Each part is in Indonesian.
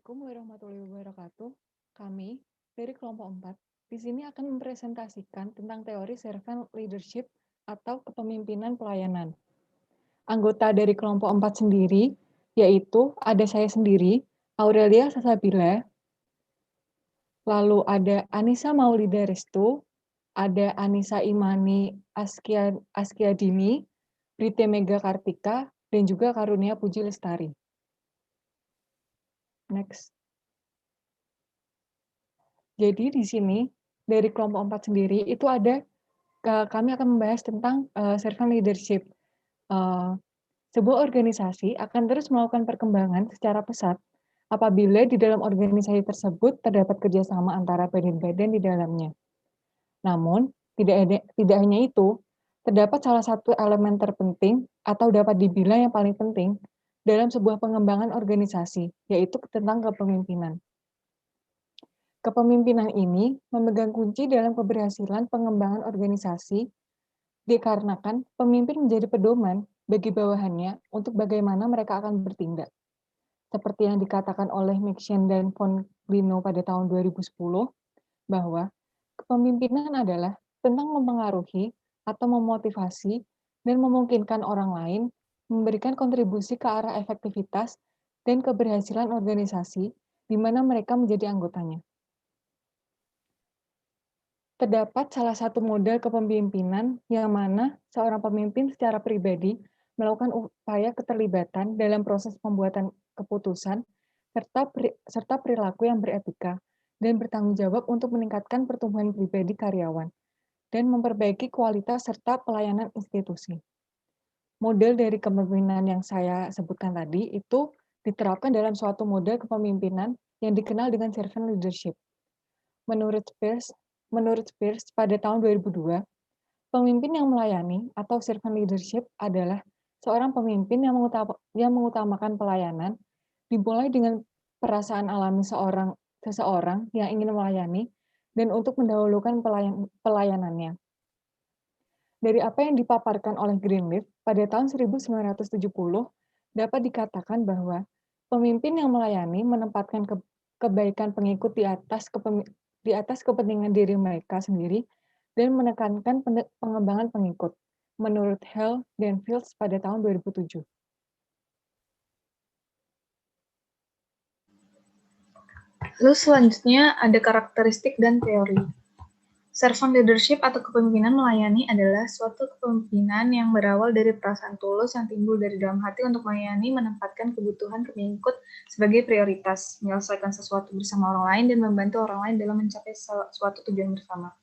Assalamualaikum warahmatullahi wabarakatuh. Kami dari kelompok 4 di sini akan mempresentasikan tentang teori servant leadership atau kepemimpinan pelayanan. Anggota dari kelompok 4 sendiri yaitu ada saya sendiri, Aurelia Sasabila, lalu ada Anissa Maulida Restu, ada Anissa Imani Askiadini, Brite Mega Kartika, dan juga Karunia Puji Lestari. Next. Jadi di sini dari kelompok 4 sendiri itu ada kami akan membahas tentang servant leadership. Sebuah organisasi akan terus melakukan perkembangan secara pesat apabila di dalam organisasi tersebut terdapat kerjasama antara badan-badan di dalamnya. Namun, tidak hanya itu, terdapat salah satu elemen terpenting atau dapat dibilang yang paling penting dalam sebuah pengembangan organisasi, yaitu tentang kepemimpinan. Kepemimpinan ini memegang kunci dalam keberhasilan pengembangan organisasi dikarenakan pemimpin menjadi pedoman bagi bawahannya untuk bagaimana mereka akan bertindak. Seperti yang dikatakan oleh McShane dan von Glino pada tahun 2010, bahwa kepemimpinan adalah tentang mempengaruhi atau memotivasi dan memungkinkan orang lain memberikan kontribusi ke arah efektivitas dan keberhasilan organisasi di mana mereka menjadi anggotanya. Terdapat salah satu model kepemimpinan yang mana seorang pemimpin secara pribadi melakukan upaya keterlibatan dalam proses pembuatan keputusan serta perilaku yang beretika dan bertanggung jawab untuk meningkatkan pertumbuhan pribadi karyawan dan memperbaiki kualitas serta pelayanan institusi. Model dari kepemimpinan yang saya sebutkan tadi itu diterapkan dalam suatu model kepemimpinan yang dikenal dengan servant leadership. Menurut Spears, pada tahun 2002, pemimpin yang melayani atau servant leadership adalah seorang pemimpin yang mengutamakan pelayanan, dimulai dengan perasaan alami seseorang yang ingin melayani dan untuk mendahulukan pelayanannya. Dari apa yang dipaparkan oleh Greenleaf pada tahun 1970, dapat dikatakan bahwa pemimpin yang melayani menempatkan kebaikan pengikut di atas kepentingan diri mereka sendiri dan menekankan pengembangan pengikut, menurut Hale dan Fields pada tahun 2007. Lalu selanjutnya ada karakteristik dan teori. Servant leadership atau kepemimpinan melayani adalah suatu kepemimpinan yang berawal dari perasaan tulus yang timbul dari dalam hati untuk melayani, menempatkan kebutuhan pengikut sebagai prioritas, menyelesaikan sesuatu bersama orang lain, dan membantu orang lain dalam mencapai suatu tujuan bersama.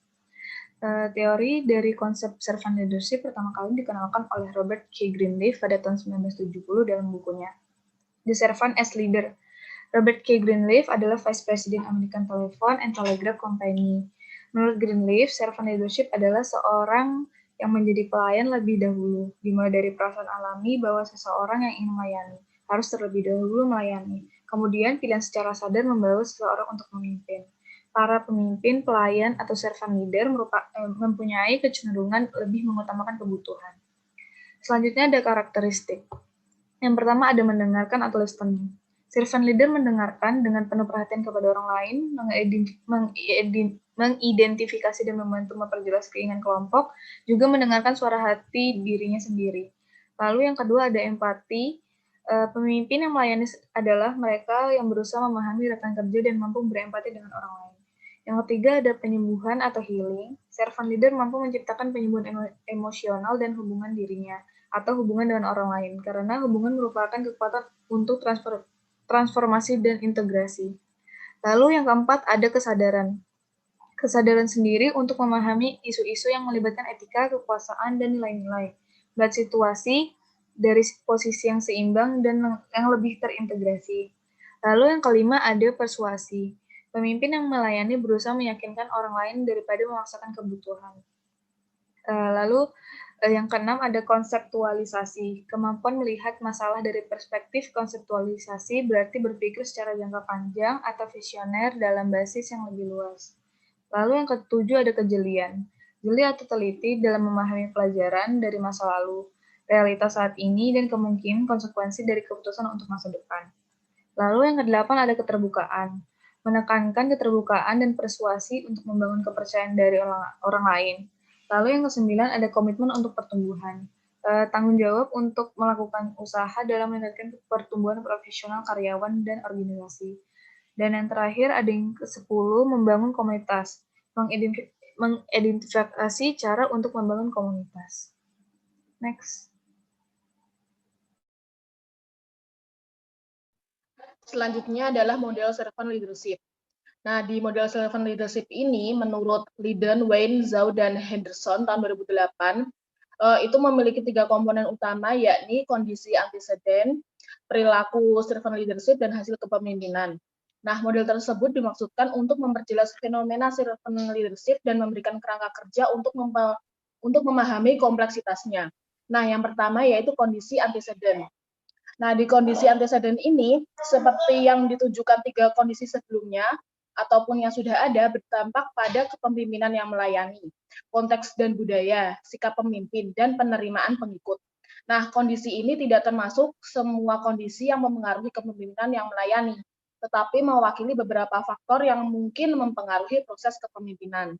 Teori dari konsep servant leadership pertama kali dikenalkan oleh Robert K. Greenleaf pada tahun 1970 dalam bukunya The Servant as Leader. Robert K. Greenleaf adalah Vice President American Telephone and Telegraph Company. Menurut Greenleaf, servant leadership adalah seorang yang menjadi pelayan lebih dahulu, dimulai dari perasaan alami bahwa seseorang yang ingin melayani harus terlebih dahulu melayani. Kemudian pilihan secara sadar membawa seseorang untuk memimpin. Para pemimpin, pelayan, atau servant leader mempunyai kecenderungan lebih mengutamakan kebutuhan. Selanjutnya ada karakteristik. Yang pertama ada mendengarkan atau listening. Servant leader mendengarkan dengan penuh perhatian kepada orang lain, mengidentifikasi dan membantu memperjelas keinginan kelompok, juga mendengarkan suara hati dirinya sendiri. Lalu yang kedua ada empati. Pemimpin yang melayani adalah mereka yang berusaha memahami rekan kerja dan mampu berempati dengan orang lain. Yang ketiga ada penyembuhan atau healing. Servant leader mampu menciptakan penyembuhan emosional dan hubungan dirinya atau hubungan dengan orang lain, karena hubungan merupakan kekuatan untuk transformasi dan integrasi. Lalu yang keempat ada kesadaran. Kesadaran sendiri untuk memahami isu-isu yang melibatkan etika, kekuasaan, dan nilai-nilai. Melihat situasi dari posisi yang seimbang dan yang lebih terintegrasi. Lalu yang kelima ada persuasi. Pemimpin yang melayani berusaha meyakinkan orang lain daripada memaksakan kebutuhan. Lalu yang keenam ada konseptualisasi. Kemampuan melihat masalah dari perspektif konseptualisasi berarti berpikir secara jangka panjang atau visioner dalam basis yang lebih luas. Lalu yang ketujuh ada kejelian. Jeli atau teliti dalam memahami pelajaran dari masa lalu, realitas saat ini, dan kemungkinan konsekuensi dari keputusan untuk masa depan. Lalu yang kedelapan ada keterbukaan. Menekankan keterbukaan dan persuasi untuk membangun kepercayaan dari orang lain. Lalu yang kesembilan ada komitmen untuk pertumbuhan. Tanggung jawab untuk melakukan usaha dalam meningkatkan pertumbuhan profesional karyawan dan organisasi. Dan yang terakhir ada yang ke-10, membangun komunitas. Mengidentifikasi cara untuk membangun komunitas. Next. Selanjutnya adalah model servant leadership. Nah, di model servant leadership ini, menurut Lydon, Wayne, Zhao, dan Henderson tahun 2008, itu memiliki 3 komponen utama, yakni kondisi antecedent, perilaku servant leadership, dan hasil kepemimpinan. Nah, model tersebut dimaksudkan untuk memperjelas fenomena servant leadership dan memberikan kerangka kerja untuk memahami kompleksitasnya. Nah, yang pertama yaitu kondisi antecedent. Nah, di kondisi antecedent ini, seperti yang ditujukan 3 kondisi sebelumnya, ataupun yang sudah ada, berdampak pada kepemimpinan yang melayani, konteks dan budaya, sikap pemimpin, dan penerimaan pengikut. Nah, kondisi ini tidak termasuk semua kondisi yang mempengaruhi kepemimpinan yang melayani, tetapi mewakili beberapa faktor yang mungkin mempengaruhi proses kepemimpinan.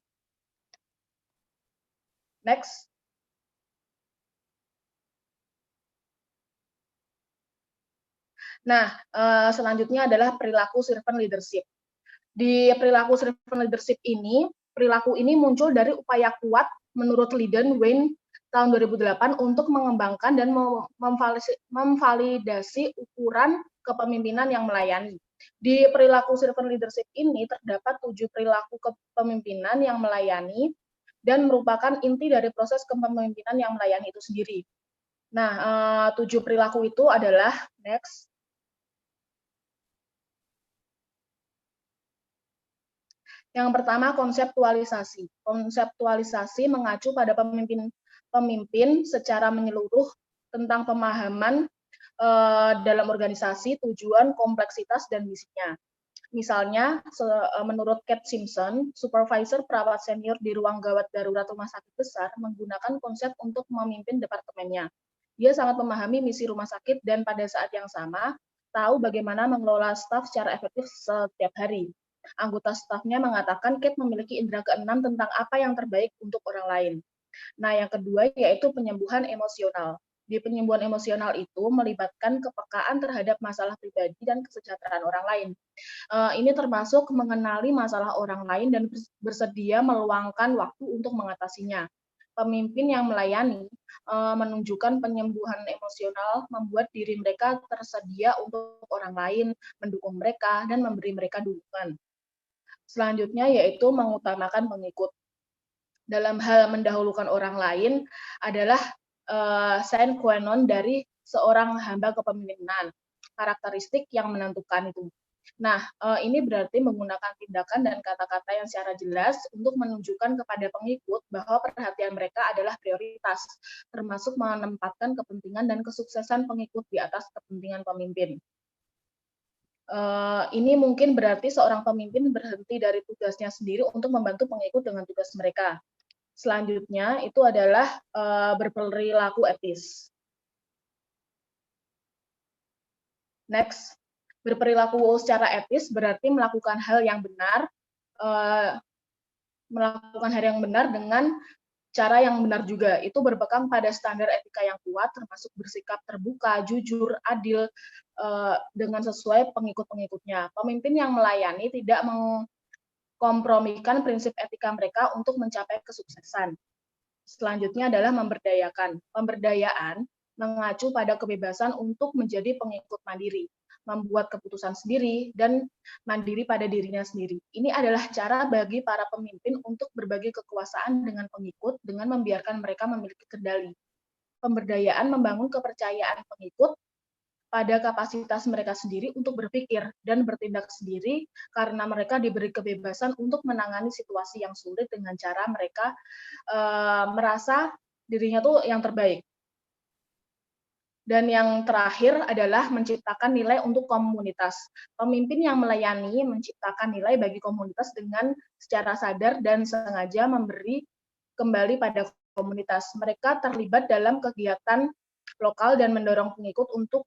Next. Nah, selanjutnya adalah perilaku servant leadership. Di perilaku servant leadership ini, perilaku ini muncul dari upaya kuat menurut Lydon, Wayne tahun 2008 untuk mengembangkan dan memvalidasi ukuran kepemimpinan yang melayani. Di perilaku servant leadership ini terdapat 7 perilaku kepemimpinan yang melayani dan merupakan inti dari proses kepemimpinan yang melayani itu sendiri. Nah, 7 perilaku itu adalah, next. Yang pertama, konseptualisasi. Konseptualisasi mengacu pada pemimpin secara menyeluruh tentang pemahaman dalam organisasi, tujuan, kompleksitas, dan misinya. Misalnya, menurut Kate Simpson, supervisor perawat senior di ruang gawat darurat rumah sakit besar menggunakan konsep untuk memimpin departemennya. Dia sangat memahami misi rumah sakit dan pada saat yang sama, tahu bagaimana mengelola staf secara efektif setiap hari. Anggota stafnya mengatakan Kate memiliki indera keenam tentang apa yang terbaik untuk orang lain. Nah, yang kedua yaitu penyembuhan emosional. Di penyembuhan emosional itu melibatkan kepekaan terhadap masalah pribadi dan kesejahteraan orang lain. Ini termasuk mengenali masalah orang lain dan bersedia meluangkan waktu untuk mengatasinya. Pemimpin yang melayani menunjukkan penyembuhan emosional, membuat diri mereka tersedia untuk orang lain, mendukung mereka, dan memberi mereka dukungan. Selanjutnya yaitu mengutamakan pengikut. Dalam hal mendahulukan orang lain adalah sine qua non dari seorang hamba kepemimpinan, karakteristik yang menentukan itu. Nah, ini berarti menggunakan tindakan dan kata-kata yang secara jelas untuk menunjukkan kepada pengikut bahwa perhatian mereka adalah prioritas, termasuk menempatkan kepentingan dan kesuksesan pengikut di atas kepentingan pemimpin. Ini mungkin berarti seorang pemimpin berhenti dari tugasnya sendiri untuk membantu pengikut dengan tugas mereka. Selanjutnya itu adalah berperilaku etis. Next, berperilaku secara etis berarti melakukan hal yang benar, dengan cara yang benar juga. Itu berpegang pada standar etika yang kuat, termasuk bersikap terbuka, jujur, adil, dengan sesuai pengikut-pengikutnya. Pemimpin yang melayani tidak mengkompromikan prinsip etika mereka untuk mencapai kesuksesan. Selanjutnya adalah memberdayakan. Pemberdayaan mengacu pada kebebasan untuk menjadi pengikut mandiri, membuat keputusan sendiri, dan mandiri pada dirinya sendiri. Ini adalah cara bagi para pemimpin untuk berbagi kekuasaan dengan pengikut dengan membiarkan mereka memiliki kendali. Pemberdayaan membangun kepercayaan pengikut pada kapasitas mereka sendiri untuk berpikir dan bertindak sendiri karena mereka diberi kebebasan untuk menangani situasi yang sulit dengan cara mereka merasa dirinya tuh yang terbaik. Dan yang terakhir adalah menciptakan nilai untuk komunitas. Pemimpin yang melayani menciptakan nilai bagi komunitas dengan secara sadar dan sengaja memberi kembali pada komunitas. Mereka terlibat dalam kegiatan lokal dan mendorong pengikut untuk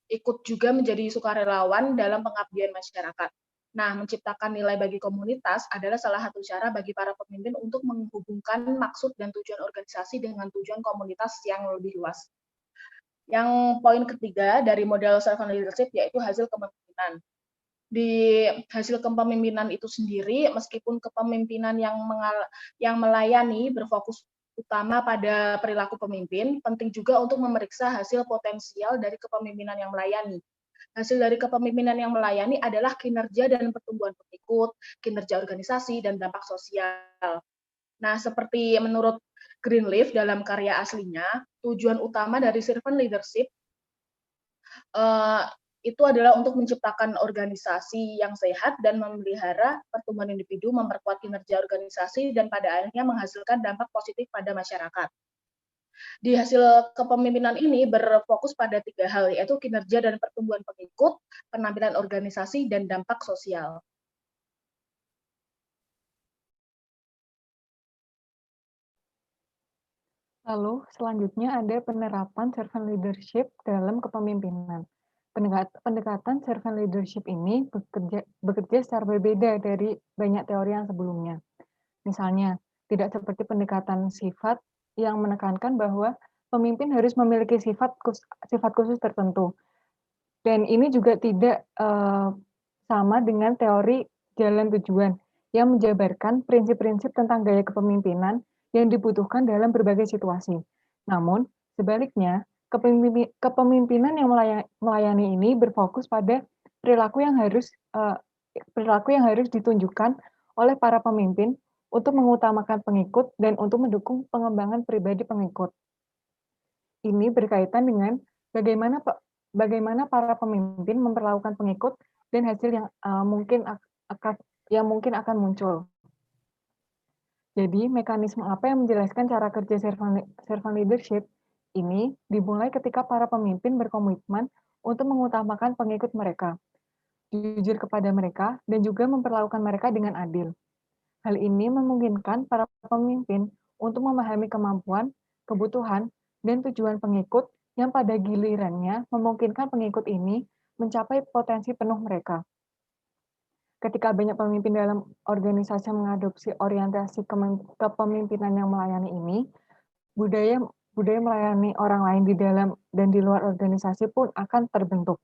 ikut juga menjadi sukarelawan dalam pengabdian masyarakat. Nah, menciptakan nilai bagi komunitas adalah salah satu cara bagi para pemimpin untuk menghubungkan maksud dan tujuan organisasi dengan tujuan komunitas yang lebih luas. Yang poin ketiga dari model servant leadership yaitu hasil kepemimpinan. Di hasil kepemimpinan itu sendiri, meskipun kepemimpinan yang melayani berfokus utama pada perilaku pemimpin, penting juga untuk memeriksa hasil potensial dari kepemimpinan yang melayani. Hasil dari kepemimpinan yang melayani adalah kinerja dan pertumbuhan pengikut, kinerja organisasi, dan dampak sosial. Nah, seperti menurut Greenleaf dalam karya aslinya, tujuan utama dari servant leadership itu adalah untuk menciptakan organisasi yang sehat dan memelihara pertumbuhan individu, memperkuat kinerja organisasi, dan pada akhirnya menghasilkan dampak positif pada masyarakat. Di hasil kepemimpinan ini berfokus pada 3 hal, yaitu kinerja dan pertumbuhan pengikut, penampilan organisasi, dan dampak sosial. Lalu selanjutnya ada penerapan servant leadership dalam kepemimpinan. Pendekatan servant leadership ini bekerja secara berbeda dari banyak teori yang sebelumnya. Misalnya, tidak seperti pendekatan sifat yang menekankan bahwa pemimpin harus memiliki sifat khusus tertentu. Dan ini juga tidak sama dengan teori jalan tujuan yang menjabarkan prinsip-prinsip tentang gaya kepemimpinan yang dibutuhkan dalam berbagai situasi. Namun, sebaliknya, kepemimpinan yang melayani ini berfokus pada perilaku yang harus ditunjukkan oleh para pemimpin untuk mengutamakan pengikut dan untuk mendukung pengembangan pribadi pengikut. Ini berkaitan dengan bagaimana para pemimpin memperlakukan pengikut dan hasil yang mungkin akan muncul. Jadi, mekanisme apa yang menjelaskan cara kerja servant leadership ini dimulai ketika para pemimpin berkomitmen untuk mengutamakan pengikut mereka, jujur kepada mereka, dan juga memperlakukan mereka dengan adil. Hal ini memungkinkan para pemimpin untuk memahami kemampuan, kebutuhan, dan tujuan pengikut yang pada gilirannya memungkinkan pengikut ini mencapai potensi penuh mereka. Ketika banyak pemimpin dalam organisasi mengadopsi orientasi kepemimpinan yang melayani ini, budaya melayani orang lain di dalam dan di luar organisasi pun akan terbentuk.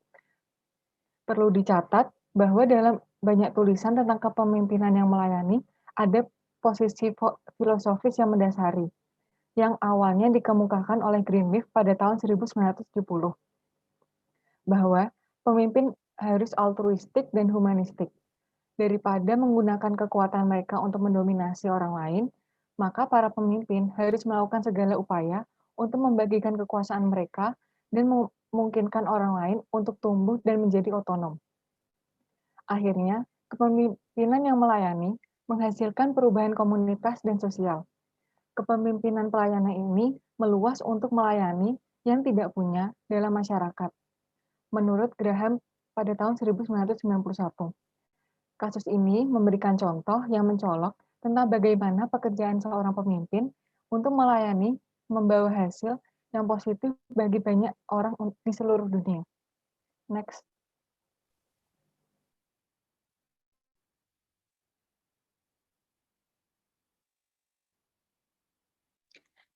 Perlu dicatat bahwa dalam banyak tulisan tentang kepemimpinan yang melayani, ada posisi filosofis yang mendasari, yang awalnya dikemukakan oleh Greenleaf pada tahun 1970, bahwa pemimpin harus altruistik dan humanistik. Daripada menggunakan kekuatan mereka untuk mendominasi orang lain, maka para pemimpin harus melakukan segala upaya untuk membagikan kekuasaan mereka dan memungkinkan orang lain untuk tumbuh dan menjadi otonom. Akhirnya, kepemimpinan yang melayani menghasilkan perubahan komunitas dan sosial. Kepemimpinan pelayanan ini meluas untuk melayani yang tidak punya dalam masyarakat. Menurut Graham pada tahun 1991. Kasus ini memberikan contoh yang mencolok tentang bagaimana pekerjaan seorang pemimpin untuk melayani membawa hasil yang positif bagi banyak orang di seluruh dunia. Next.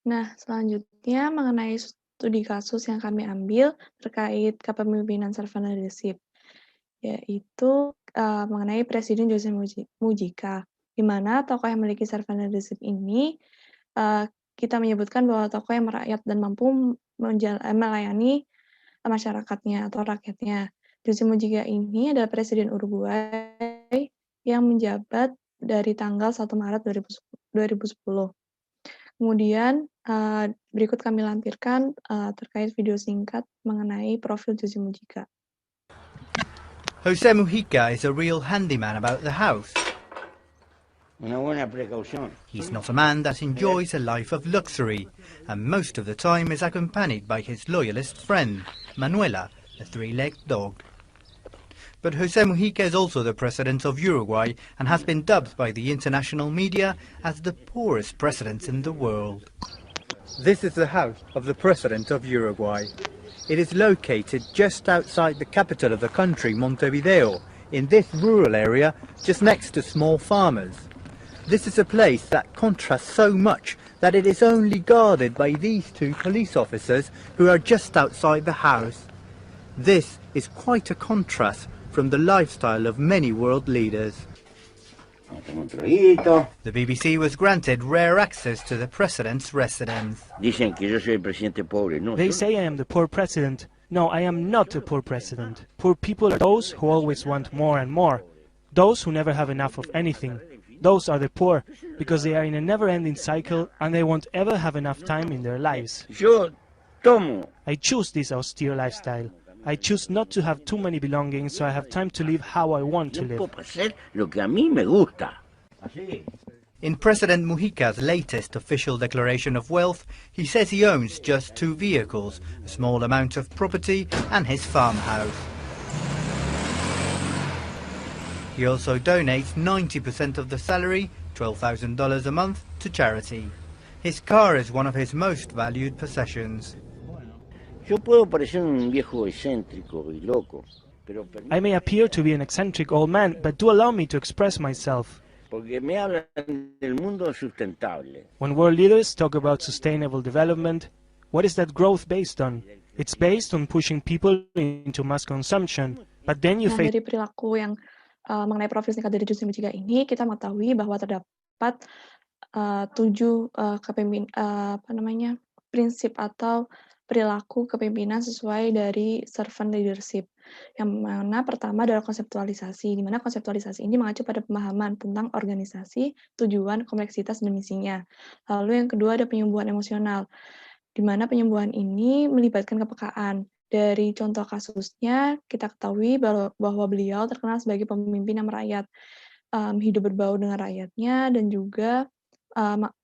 Nah, selanjutnya mengenai studi kasus yang kami ambil terkait kepemimpinan servant leadership, yaitu mengenai Presiden Jose Mujica, di mana tokoh yang memiliki servant leadership ini kita menyebutkan bahwa tokoh yang merakyat dan mampu melayani masyarakatnya atau rakyatnya. Jose Mujica ini adalah Presiden Uruguay yang menjabat dari tanggal 1 Maret 2010. Kemudian berikut kami lampirkan terkait video singkat mengenai profil Jose Mujica. Jose Mujica is a real handyman about the house. He's not a man that enjoys a life of luxury, and most of the time is accompanied by his loyalist friend, Manuela, a three-legged dog. But Jose Mujica is also the president of Uruguay and has been dubbed by the international media as the poorest president in the world. This is the house of the president of Uruguay. It is located just outside the capital of the country, Montevideo, in this rural area just next to small farmers. This is a place that contrasts so much that it is only guarded by these two police officers who are just outside the house. This is quite a contrast from the lifestyle of many world leaders. The BBC was granted rare access to the president's residence. They say I am the poor president. No, I am not a poor president. Poor people are those who always want more and more. Those who never have enough of anything. Those are the poor, because they are in a never-ending cycle and they won't ever have enough time in their lives. I choose this austere lifestyle. I choose not to have too many belongings, so I have time to live how I want to live. In President Mujica's latest official declaration of wealth, he says he owns just 2 vehicles, a small amount of property and his farmhouse. He also donates 90% of the salary, $12,000 a month, to charity. His car is one of his most valued possessions. I may appear to be an eccentric old man, but do allow me to express myself. When world leaders talk about sustainable development, what is that growth based on? It's based on pushing people into mass consumption, but then you face... Dari perilaku yang mengenai profil singkat dari Jose Mujica ini, kita mengetahui bahwa terdapat 7 prinsip atau perilaku kepemimpinan sesuai dari servant leadership. Yang mana pertama adalah konseptualisasi, di mana konseptualisasi ini mengacu pada pemahaman tentang organisasi, tujuan, kompleksitas, dan misinya. Lalu yang kedua ada penyembuhan emosional, di mana penyembuhan ini melibatkan kepekaan. Dari contoh kasusnya, kita ketahui bahwa beliau terkenal sebagai pemimpin yang merakyat, hidup berbau dengan rakyatnya, dan juga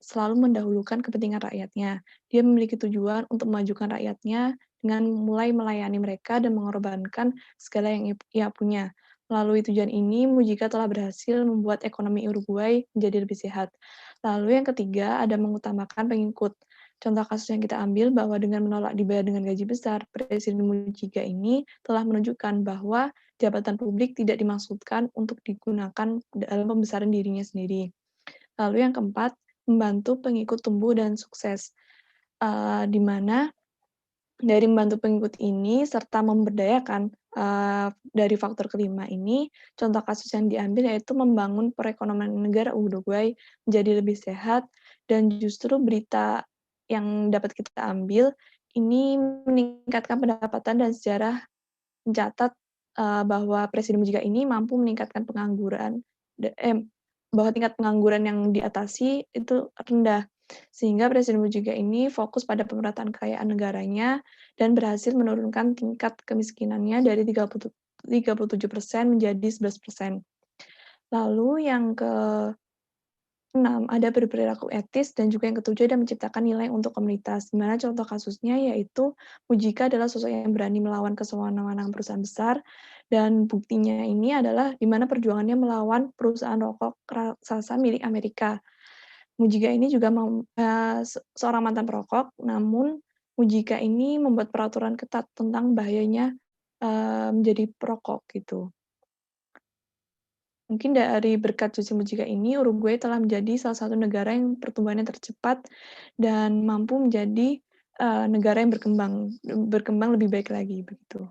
selalu mendahulukan kepentingan rakyatnya. Dia memiliki tujuan untuk memajukan rakyatnya dengan mulai melayani mereka dan mengorbankan segala yang ia punya. Melalui tujuan ini, Mujica telah berhasil membuat ekonomi Uruguay menjadi lebih sehat. Lalu yang ketiga, ada mengutamakan pengikut. Contoh kasus yang kita ambil bahwa dengan menolak dibayar dengan gaji besar, Presiden Mujica ini telah menunjukkan bahwa jabatan publik tidak dimaksudkan untuk digunakan dalam pembesaran dirinya sendiri. Lalu yang keempat, membantu pengikut tumbuh dan sukses, di mana dari membantu pengikut ini serta memberdayakan dari faktor kelima ini, contoh kasus yang diambil yaitu membangun perekonomian negara Uruguay menjadi lebih sehat, dan justru berita yang dapat kita ambil ini meningkatkan pendapatan dan sejarah mencatat bahwa Presiden Mujica ini mampu meningkatkan pengangguran, bahwa tingkat pengangguran yang diatasi itu rendah, sehingga Presiden Mujica ini fokus pada pemerataan kekayaan negaranya dan berhasil menurunkan tingkat kemiskinannya dari 37% menjadi 11%. Lalu yang ke-6 ada berperilaku etis, dan juga yang ke-7 ada menciptakan nilai untuk komunitas. Di mana contoh kasusnya yaitu Mujica adalah sosok yang berani melawan kesewenang-wenangan perusahaan besar, dan buktinya ini adalah di mana perjuangannya melawan perusahaan rokok raksasa milik Amerika. Mujica ini juga seorang mantan perokok, namun Mujica ini membuat peraturan ketat tentang bahayanya menjadi perokok gitu. Mungkin dari berkat Jose Mujica ini, Uruguay telah menjadi salah satu negara yang pertumbuhannya tercepat dan mampu menjadi negara yang berkembang lebih baik lagi begitu.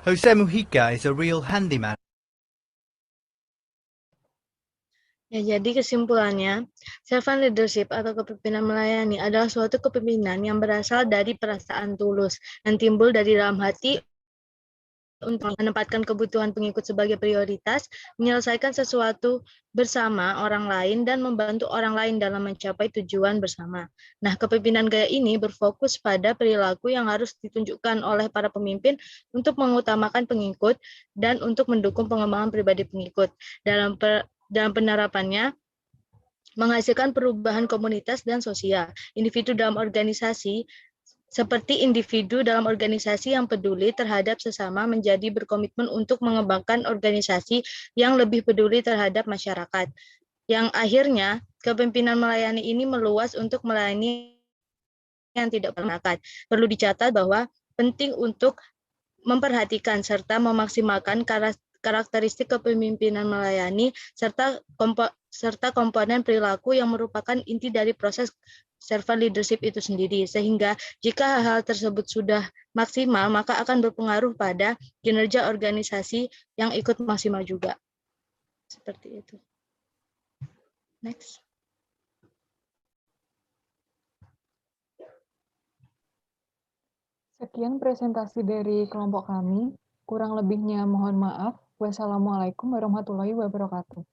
Jose Mujica is a real handyman. Ya, jadi kesimpulannya, servant leadership atau kepemimpinan melayani adalah suatu kepemimpinan yang berasal dari perasaan tulus, yang timbul dari dalam hati untuk menempatkan kebutuhan pengikut sebagai prioritas, menyelesaikan sesuatu bersama orang lain, dan membantu orang lain dalam mencapai tujuan bersama. Nah, kepemimpinan gaya ini berfokus pada perilaku yang harus ditunjukkan oleh para pemimpin untuk mengutamakan pengikut dan untuk mendukung pengembangan pribadi pengikut. Dalam penerapannya, menghasilkan perubahan komunitas dan sosial. Individu dalam organisasi, seperti individu dalam organisasi yang peduli terhadap sesama, menjadi berkomitmen untuk mengembangkan organisasi yang lebih peduli terhadap masyarakat. Yang akhirnya, kepemimpinan melayani ini meluas untuk melayani yang tidak berbakat. Perlu dicatat bahwa penting untuk memperhatikan serta memaksimalkan karakteristik kepemimpinan melayani serta komponen perilaku yang merupakan inti dari proses servant leadership itu sendiri. Sehingga jika hal-hal tersebut sudah maksimal, maka akan berpengaruh pada kinerja organisasi yang ikut maksimal juga. Seperti itu. Next. Sekian presentasi dari kelompok kami. Kurang lebihnya mohon maaf. Wassalamualaikum warahmatullahi wabarakatuh.